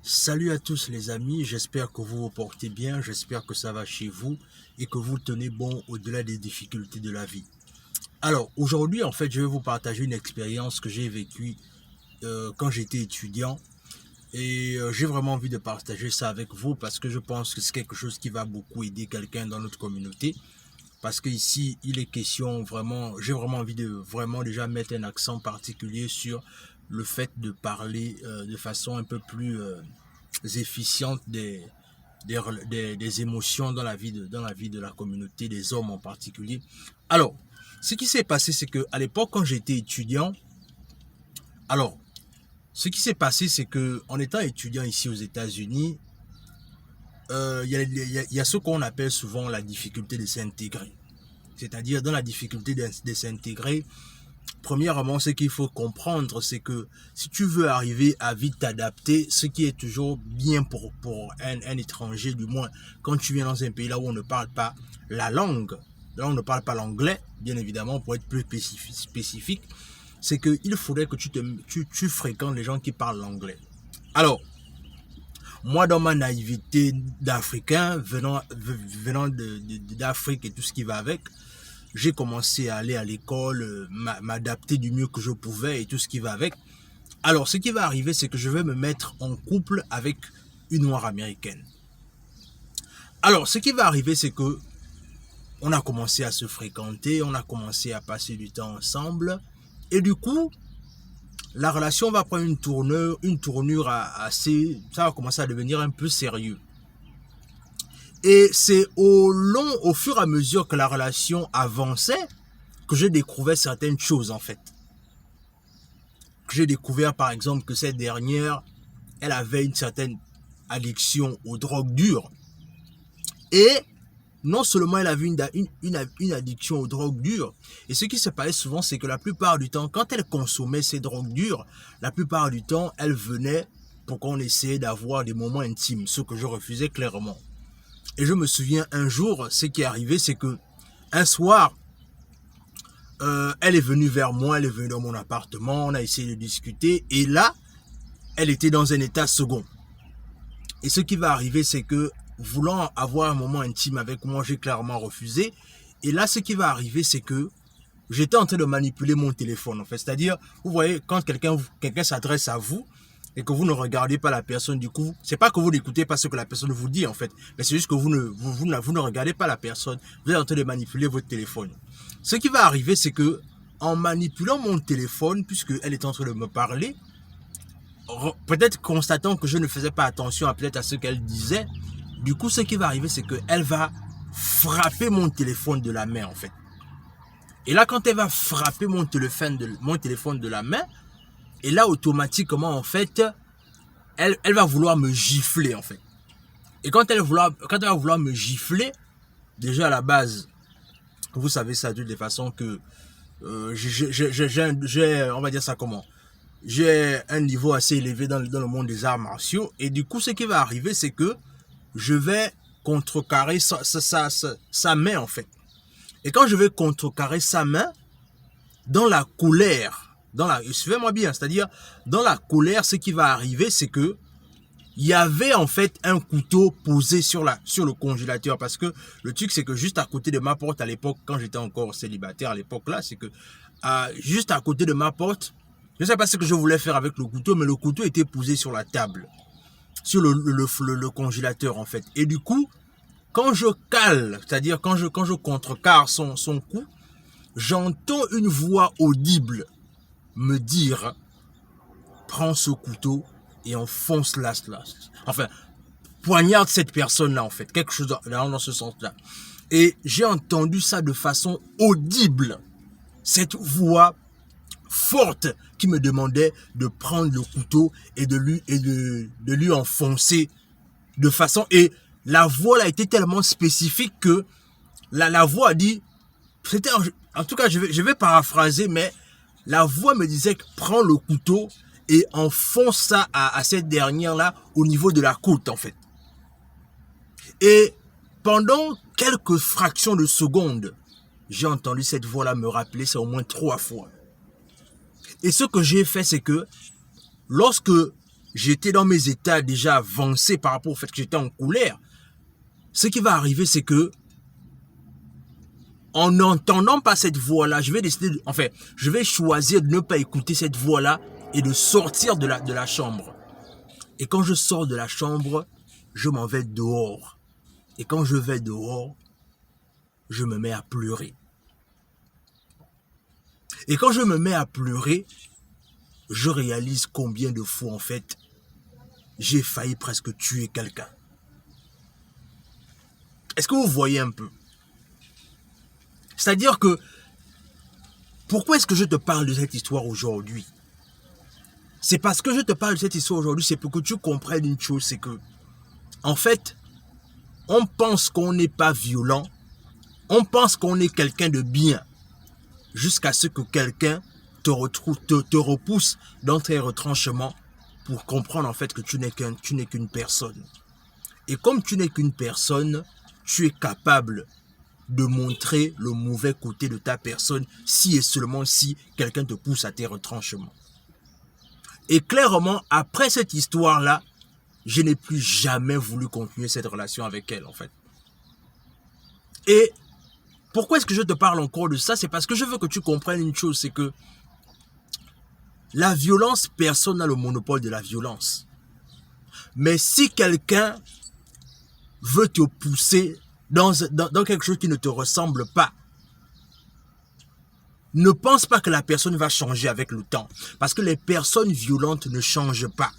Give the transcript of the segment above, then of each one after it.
Salut à tous les amis, j'espère que vous vous portez bien, j'espère que ça va chez vous et que vous tenez bon au-delà des difficultés de la vie. Alors aujourd'hui en fait je vais vous partager une expérience que j'ai vécue quand j'étais étudiant et j'ai vraiment envie de partager ça avec vous parce que je pense que c'est quelque chose qui va beaucoup aider quelqu'un dans notre communauté. Parce que ici il est question vraiment, j'ai vraiment envie de vraiment déjà mettre un accent particulier sur le fait de parler de façon un peu plus efficiente des émotions dans la vie de la communauté, des hommes en particulier. Alors, ce qui s'est passé, c'est que à l'époque, quand j'étais étudiant, alors, ce qui s'est passé, c'est que en étant étudiant ici aux États-Unis, y a ce qu'on appelle souvent la difficulté de s'intégrer. C'est-à-dire, dans la difficulté de s'intégrer, premièrement, ce qu'il faut comprendre, c'est que si tu veux arriver à vite t'adapter, ce qui est toujours bien pour un étranger, du moins quand tu viens dans un pays là où on ne parle pas la langue, là on ne parle pas l'anglais, bien évidemment, pour être plus spécifique, c'est qu'il faudrait que tu fréquentes les gens qui parlent l'anglais. Alors, moi, dans ma naïveté d'Africain, venant d'Afrique et tout ce qui va avec, j'ai commencé à aller à l'école, m'adapter du mieux que je pouvais et tout ce qui va avec. Alors, ce qui va arriver, c'est que je vais me mettre en couple avec une noire américaine. Alors, ce qui va arriver, c'est que on a commencé à se fréquenter, on a commencé à passer du temps ensemble. Et du coup, la relation va prendre une tournure assez... Ça va commencer à devenir un peu sérieux. Et c'est au fur et à mesure que la relation avançait, que je découvrais certaines choses en fait. Que j'ai découvert par exemple que cette dernière, elle avait une certaine addiction aux drogues dures. Et non seulement elle avait une addiction aux drogues dures, et ce qui se passait souvent, c'est que la plupart du temps, quand elle consommait ces drogues dures, la plupart du temps, elle venait pour qu'on essayait d'avoir des moments intimes, ce que je refusais clairement. Et je me souviens un jour, ce qui est arrivé, c'est que un soir, elle est venue vers moi, elle est venue dans mon appartement, on a essayé de discuter, et là, elle était dans un état second. Et ce qui va arriver, c'est que, voulant avoir un moment intime avec moi, j'ai clairement refusé. Et là, ce qui va arriver, c'est que j'étais en train de manipuler mon téléphone, en fait. C'est-à-dire, vous voyez, quand quelqu'un s'adresse à vous, et que vous ne regardez pas la personne, du coup, c'est pas que vous n'écoutez pas ce que la personne vous dit, en fait, mais c'est juste que vous ne regardez pas la personne, vous êtes en train de manipuler votre téléphone. Ce qui va arriver, c'est que, en manipulant mon téléphone, puisqu'elle est en train de me parler, peut-être constatant que je ne faisais pas attention à ce qu'elle disait, du coup, ce qui va arriver, c'est qu'elle va frapper mon téléphone de la main, en fait. Et là, quand elle va frapper mon téléphone de la main, et là, automatiquement, en fait, elle va vouloir me gifler, en fait. Et quand elle va vouloir me gifler, déjà à la base, vous savez ça de toute façon que on va dire ça comment, j'ai un niveau assez élevé dans le monde des arts martiaux. Et du coup, ce qui va arriver, c'est que je vais contrecarrer sa main, en fait. Et quand je vais contrecarrer sa main, dans la colère, suivez-moi bien, c'est-à-dire, dans la colère, ce qui va arriver, c'est que il y avait en fait un couteau posé sur le congélateur, parce que le truc, c'est que juste à côté de ma porte à l'époque, quand j'étais encore célibataire à l'époque là, c'est que juste à côté de ma porte, je ne sais pas ce que je voulais faire avec le couteau, mais le couteau était posé sur la table, sur le congélateur en fait. Et du coup, quand je cale, c'est-à-dire quand je contrecarre son coup, j'entends une voix audible me dire: prends ce couteau et enfonce-la. Enfin, poignarde cette personne-là, en fait. Quelque chose dans ce sens-là. Et j'ai entendu ça de façon audible. Cette voix forte qui me demandait de prendre le couteau et de lui enfoncer de façon... Et la voix là était tellement spécifique que la voix a dit... En tout cas, je vais paraphraser, mais la voix me disait que prends le couteau et enfonce ça à cette dernière-là au niveau de la côte, en fait. Et pendant quelques fractions de secondes, j'ai entendu cette voix-là me rappeler ça au moins 3 fois. Et ce que j'ai fait, c'est que lorsque j'étais dans mes états déjà avancés par rapport au fait que j'étais en colère, ce qui va arriver, c'est que en n'entendant pas cette voix-là, je vais décider, je vais choisir de ne pas écouter cette voix-là et de sortir de la chambre. Et quand je sors de la chambre, je m'en vais dehors. Et quand je vais dehors, je me mets à pleurer. Et quand je me mets à pleurer, je réalise combien de fois, en fait, j'ai failli presque tuer quelqu'un. Est-ce que vous voyez un peu? C'est-à-dire que, pourquoi est-ce que je te parle de cette histoire aujourd'hui? C'est parce que je te parle de cette histoire aujourd'hui, c'est pour que tu comprennes une chose, c'est que, en fait, on pense qu'on n'est pas violent, on pense qu'on est quelqu'un de bien, jusqu'à ce que quelqu'un te repousse dans tes retranchements pour comprendre en fait que tu n'es qu'une personne. Et comme tu n'es qu'une personne, tu es capable de montrer le mauvais côté de ta personne si et seulement si quelqu'un te pousse à tes retranchements. Et clairement, après cette histoire-là, je n'ai plus jamais voulu continuer cette relation avec elle, en fait. Et pourquoi est-ce que je te parle encore de ça? C'est parce que je veux que tu comprennes une chose, c'est que la violence, personne n'a le monopole de la violence. Mais si quelqu'un veut te pousser dans quelque chose qui ne te ressemble pas, ne pense pas que la personne va changer avec le temps. Parce que les personnes violentes ne changent pas.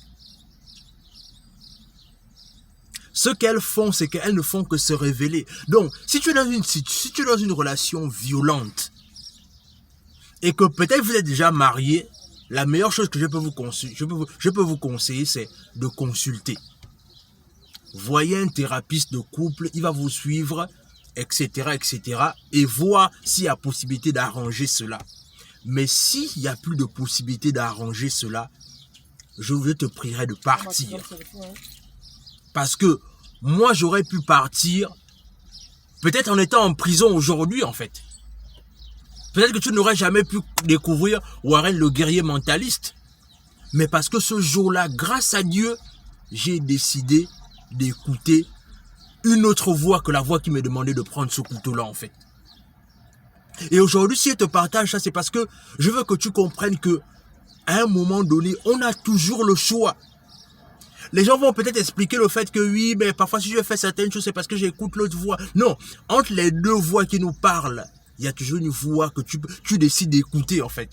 Ce qu'elles font, c'est qu'elles ne font que se révéler. Donc, si tu es dans une relation violente, et que peut-être vous êtes déjà marié, la meilleure chose que je peux vous conseiller, c'est de consulter. Voyez un thérapeute de couple, il va vous suivre, etc., etc., et voir s'il y a possibilité d'arranger cela. Mais s'il n'y a plus de possibilité d'arranger cela, je te prierai de partir. Parce que moi, j'aurais pu partir, peut-être en étant en prison aujourd'hui, en fait. Peut-être que tu n'aurais jamais pu découvrir Warren le guerrier mentaliste. Mais parce que ce jour-là, grâce à Dieu, j'ai décidé d'écouter une autre voix que la voix qui me demandait de prendre ce couteau-là, en fait. Et aujourd'hui, si je te partage ça, c'est parce que je veux que tu comprennes que à un moment donné, on a toujours le choix. Les gens vont peut-être expliquer le fait que oui, mais parfois si je fais certaines choses, c'est parce que j'écoute l'autre voix. Non, entre les deux voix qui nous parlent, il y a toujours une voix que tu décides d'écouter, en fait.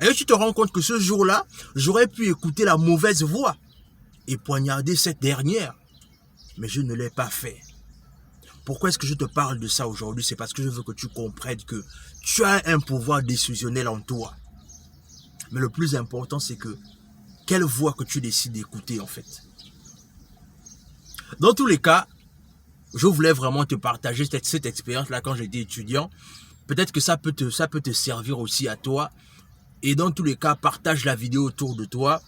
Et tu te rends compte que ce jour-là, j'aurais pu écouter la mauvaise voix et poignarder cette dernière. Mais je ne l'ai pas fait. Pourquoi est-ce que je te parle de ça aujourd'hui? C'est parce que je veux que tu comprennes que tu as un pouvoir décisionnel en toi. Mais le plus important, c'est que quelle voix que tu décides d'écouter, en fait. Dans tous les cas, je voulais vraiment te partager cette expérience-là quand j'étais étudiant. Peut-être que ça peut te servir aussi à toi. Et dans tous les cas, partage la vidéo autour de toi.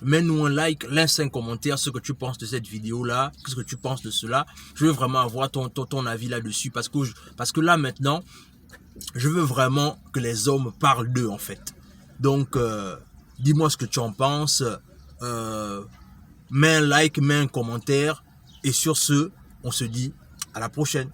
Mets-nous un like, laisse un commentaire ce que tu penses de cette vidéo-là, ce que tu penses de cela. Je veux vraiment avoir ton avis là-dessus parce que là maintenant, je veux vraiment que les hommes parlent d'eux en fait. Donc, dis-moi ce que tu en penses. Mets un like, mets un commentaire. Et sur ce, on se dit à la prochaine.